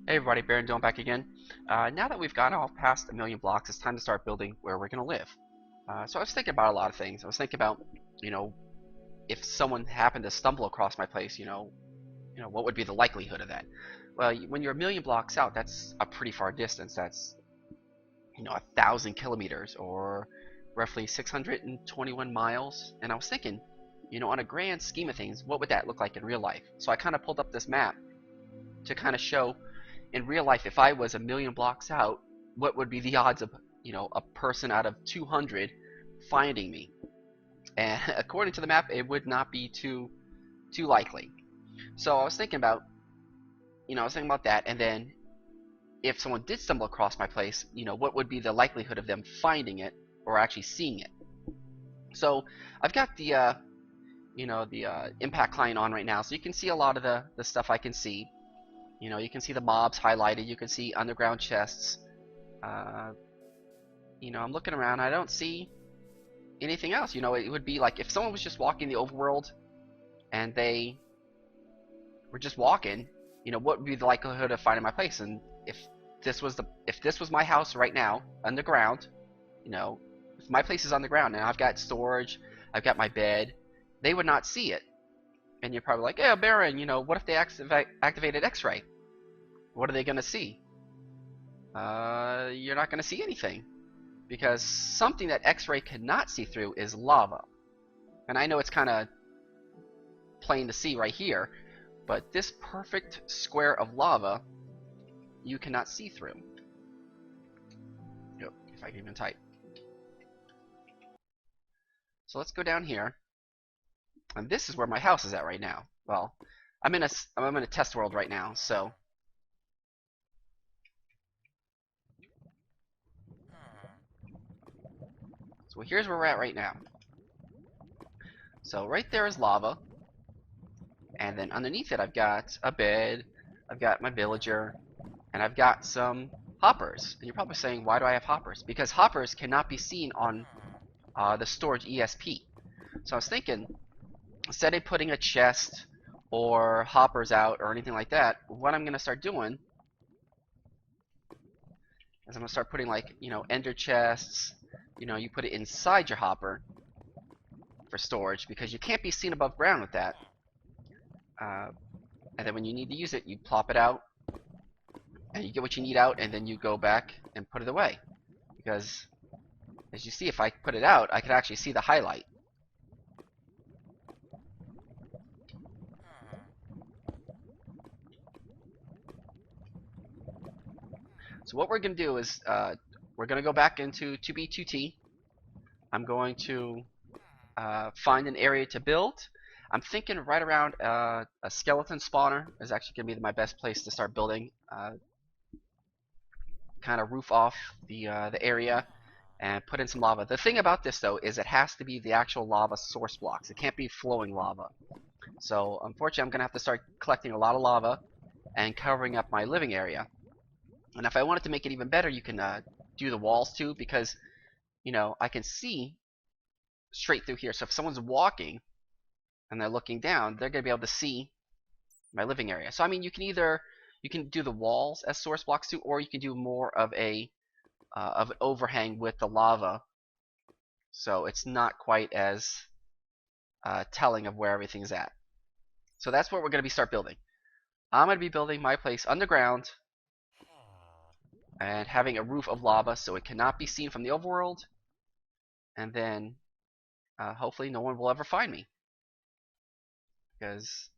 Hey everybody, Baron Dylan back again. Now that we've gotten all past 1,000,000 blocks, it's time to start building where we're going to live. So I was thinking about a lot of things. I was thinking about, if someone happened to stumble across my place, what would be the likelihood of that? Well, when you're 1,000,000 blocks out, that's a pretty far distance. That's, 1,000 kilometers or roughly 621 miles. And I was thinking, on a grand scheme of things, what would that look like in real life? So I kind of pulled up this map to kind of show in real life, if I was 1,000,000 blocks out, what would be the odds of, a person out of 200 finding me? And according to the map, it would not be too likely. So I was thinking about, that, and then if someone did stumble across my place, what would be the likelihood of them finding it or actually seeing it? So I've got the, impact client on right now, so you can see a lot of the stuff I can see. You can see the mobs highlighted. You can see underground chests. I'm looking around. I don't see anything else. It would be like if someone was just walking the overworld and they were just walking, what would be the likelihood of finding my place? And if this was my house right now, underground, if my place is underground and I've got storage, I've got my bed, they would not see it. And you're probably like, yeah, Baron, what if they activated X-ray? What are they going to see? You're not going to see anything. Because something that X-ray cannot see through is lava. And I know it's kind of plain to see right here, but this perfect square of lava, you cannot see through. If I can even type. So let's go down here. And this is where my house is at right now. Well, I'm in a test world right now, so here's where we're at right now. So right there is lava, and then underneath it I've got a bed, I've got my villager, and I've got some hoppers. And you're probably saying, why do I have hoppers? Because hoppers cannot be seen on the storage ESP. So I was thinking, instead of putting a chest or hoppers out or anything like that, what I'm going to start doing is I'm going to start putting, like, ender chests. You put it inside your hopper for storage because you can't be seen above ground with that. And then when you need to use it, you plop it out and you get what you need out, and then you go back and put it away. Because as you see, if I put it out, I can actually see the highlight. So what we're going to do is we're going to go back into 2B2T. I'm going to find an area to build. I'm thinking right around a skeleton spawner is actually going to be my best place to start building. Kind of roof off the area and put in some lava. The thing about this, though, is it has to be the actual lava source blocks. It can't be flowing lava. So unfortunately, I'm going to have to start collecting a lot of lava and covering up my living area. And if I wanted to make it even better, you can do the walls too, because I can see straight through here. So if someone's walking and they're looking down, they're going to be able to see my living area. So I mean, you can do the walls as source blocks too, or you can do more of an overhang with the lava, so it's not quite as telling of where everything's at. So that's what we're going to start building. I'm going to be building my place underground and having a roof of lava so it cannot be seen from the overworld, and then hopefully no one will ever find me. Because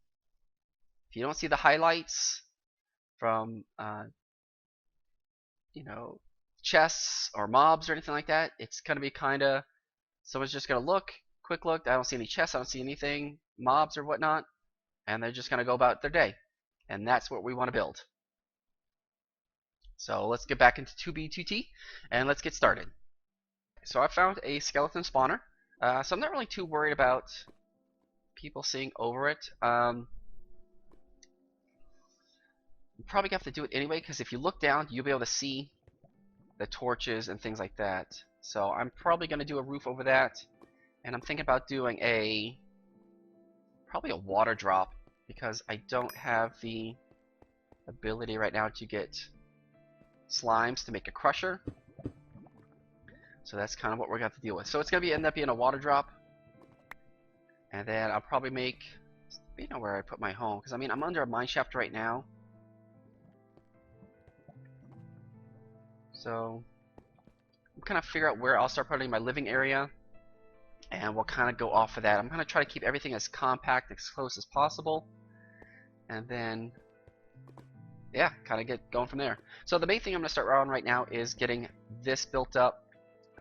if you don't see the highlights from chests or mobs or anything like that, it's going to be kind of, someone's just going to quick look, I don't see any chests, I don't see anything, mobs or whatnot, and they're just going to go about their day. And that's what we want to build. So let's get back into 2B2T and let's get started. So I found a skeleton spawner, so I'm not really too worried about people seeing over it. You probably have to do it anyway, because if you look down, you'll be able to see the torches and things like that. So I'm probably going to do a roof over that, and I'm thinking about doing probably a water drop, because I don't have the ability right now to get slimes to make a crusher. So that's kind of what we're going to have to deal with. So it's going to end up being a water drop. And then I'll probably make, you know, where I put my home. Because I mean, I'm under a mine shaft right now. So I'm kind of figure out where I'll start putting my living area. And we'll kind of go off of that. I'm going to try to keep everything as compact, as close as possible. And then, yeah, kind of get going from there. So the main thing I'm going to start on right now is getting this built up.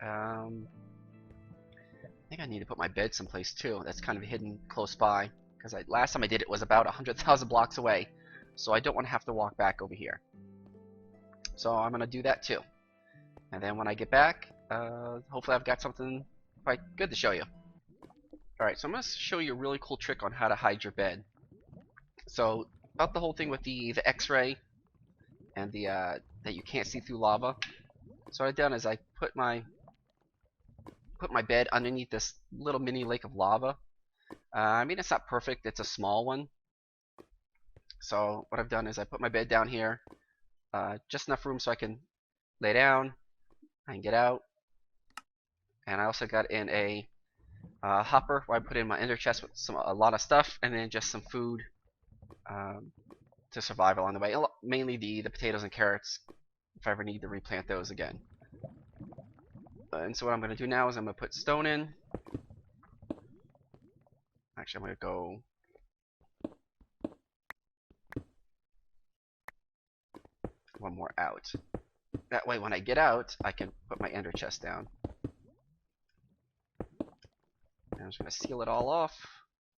I think I need to put my bed someplace too. That's kind of hidden close by. Because last time I did it was about 100,000 blocks away. So I don't want to have to walk back over here. So I'm going to do that too. And then when I get back, hopefully I've got something quite good to show you. Alright, so I'm going to show you a really cool trick on how to hide your bed. So, about the whole thing with the X-ray and the that you can't see through lava. So what I've done is I put my bed underneath this little mini lake of lava. I mean, it's not perfect, it's a small one. So what I've done is I put my bed down here, just enough room so I can lay down, I can get out. And I also got in a hopper where I put in my ender chest with a lot of stuff, and then just some food to survive along the way. Mainly the potatoes and carrots, if I ever need to replant those again. And so what I'm going to do now is I'm going to put stone in. Actually, I'm going to go one more out. That way when I get out, I can put my ender chest down. And I'm just going to seal it all off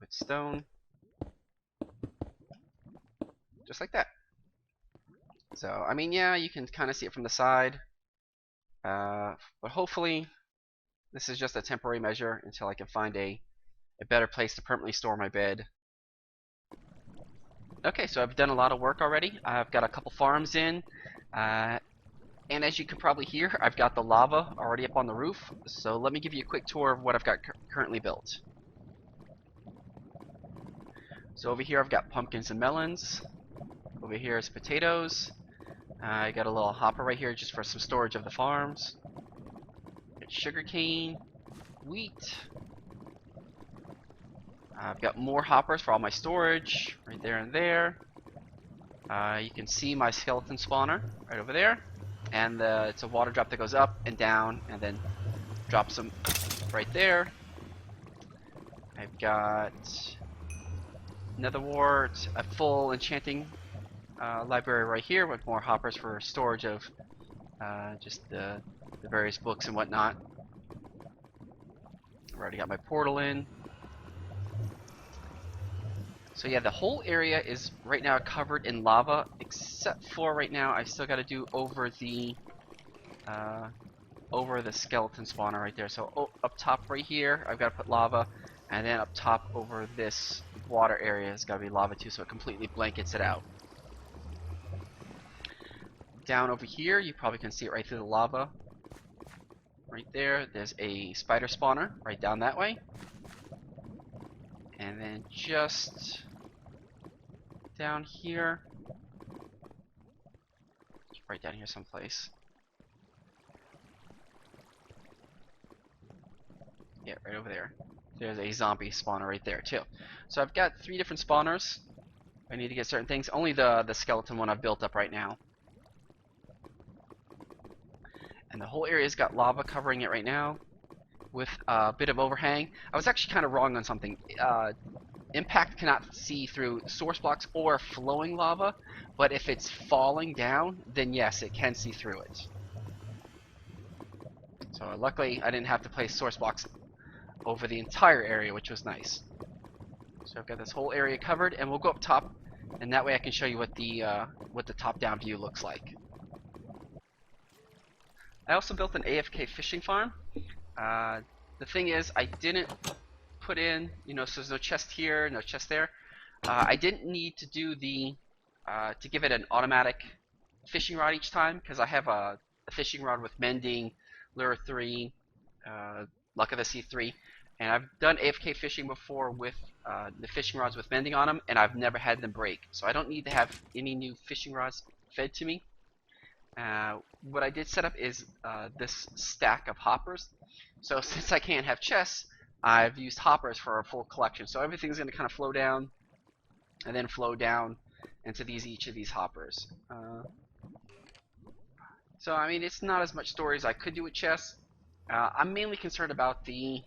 with stone. Just like that. So, I mean, yeah, you can kind of see it from the side. But hopefully, this is just a temporary measure until I can find a better place to permanently store my bed. Okay, so I've done a lot of work already. I've got a couple farms in. And as you can probably hear, I've got the lava already up on the roof. So let me give you a quick tour of what I've got currently built. So over here I've got pumpkins and melons. Over here is potatoes. I got a little hopper right here just for some storage of the farms. Got sugarcane, wheat. I've got more hoppers for all my storage right there and there. You can see my skeleton spawner right over there. And it's a water drop that goes up and down and then drops them right there. I've got nether wart, a full enchanting library right here with more hoppers for storage of just the various books and whatnot. I've already got my portal in. So yeah, the whole area is right now covered in lava, except for right now I've still got to do over the skeleton spawner right there. So up top right here, I've got to put lava, and then up top over this water area has got to be lava too, so it completely blankets it out. Down over here, you probably can see it right through the lava. Right there, there's a spider spawner right down that way. And then just down here, right down here someplace. Yeah, right over there. There's a zombie spawner right there too. So I've got 3 different spawners. I need to get certain things. Only the skeleton one I've built up right now. And the whole area's got lava covering it right now, with a bit of overhang. I was actually kind of wrong on something. Impact cannot see through source blocks or flowing lava, but if it's falling down, then yes, it can see through it. So luckily, I didn't have to place source blocks over the entire area, which was nice. So I've got this whole area covered, and we'll go up top, and that way I can show you what the top-down view looks like. I also built an AFK fishing farm. The thing is, I didn't put in, so there's no chest here, no chest there. I didn't need to do to give it an automatic fishing rod each time, because I have a fishing rod with mending, lure 3, luck of the sea 3, And I've done AFK fishing before with the fishing rods with mending on them, and I've never had them break. So I don't need to have any new fishing rods fed to me. What I did set up is this stack of hoppers. So since I can't have chests, I've used hoppers for a full collection. So everything's going to kind of flow down and then flow down into each of these hoppers. So I mean, it's not as much storage as I could do with chests. I'm mainly concerned about the,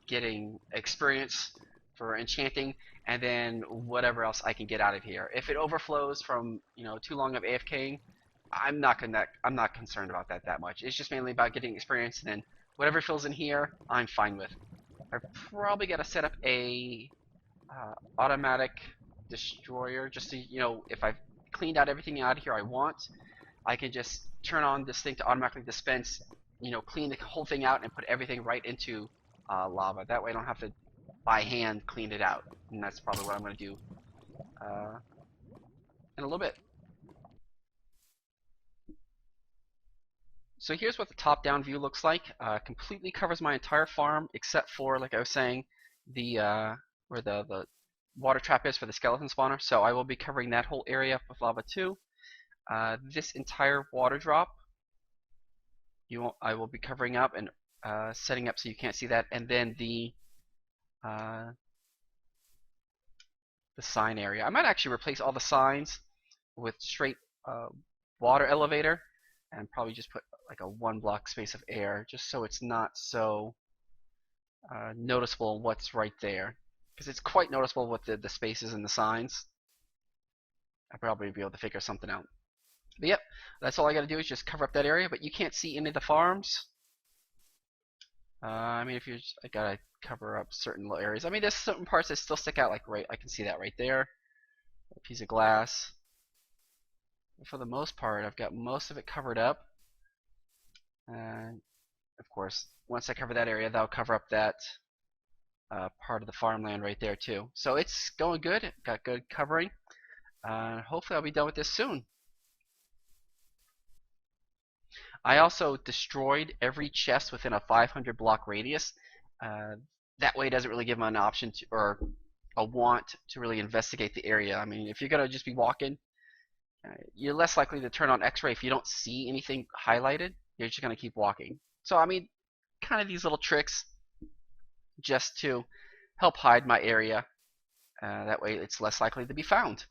getting experience for enchanting, and then whatever else I can get out of here. If it overflows from too long of AFKing, I'm not concerned about that much. It's just mainly about getting experience, and then whatever fills in here, I'm fine with. I probably got to set up a automatic destroyer, just to if I've cleaned out everything out of here I want, I can just turn on this thing to automatically dispense, clean the whole thing out and put everything right into lava. That way I don't have to by hand clean it out, and that's probably what I'm going to do in a little bit. So here's what the top-down view looks like. Completely covers my entire farm except for, like I was saying, the where the water trap is for the skeleton spawner. So I will be covering that whole area up with lava too. This entire water drop, I will be covering up and setting up so you can't see that, and then the sign area. I might actually replace all the signs with straight water elevator, and probably just put like a 1 block space of air, just so it's not so noticeable what's right there, because it's quite noticeable with the spaces and the signs. I'll probably be able to figure something out. But yep, that's all I got to do is just cover up that area, but you can't see any of the farms. I mean, I gotta cover up certain little areas. I mean, there's certain parts that still stick out, like I can see that right there, a piece of glass. But for the most part, I've got most of it covered up. And of course, once I cover that area, that'll cover up that part of the farmland right there too. So it's going good. Got good covering. Hopefully, I'll be done with this soon. I also destroyed every chest within a 500 block radius. That way it doesn't really give them an option to, or a want to really investigate the area. I mean, if you're going to just be walking, you're less likely to turn on x-ray if you don't see anything highlighted. You're just going to keep walking. So I mean, kind of these little tricks just to help hide my area. That way it's less likely to be found.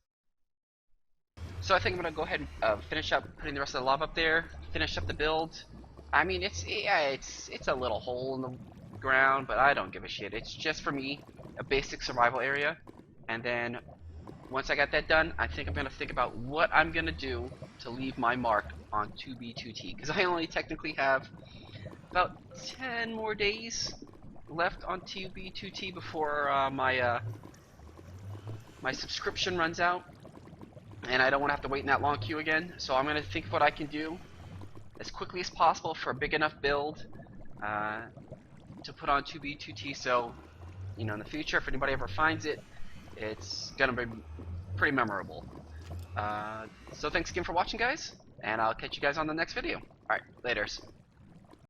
So I think I'm going to go ahead and finish up putting the rest of the lava up there, finish up the build. I mean, it's a little hole in the ground, but I don't give a shit. It's just for me, a basic survival area. And then once I got that done, I think I'm going to think about what I'm going to do to leave my mark on 2B2T. Because I only technically have about 10 more days left on 2B2T before my subscription runs out. And I don't want to have to wait in that long queue again. So I'm going to think of what I can do as quickly as possible for a big enough build to put on 2B2T. So, in the future, if anybody ever finds it, it's going to be pretty memorable. So thanks again for watching, guys. And I'll catch you guys on the next video. Alright, laters.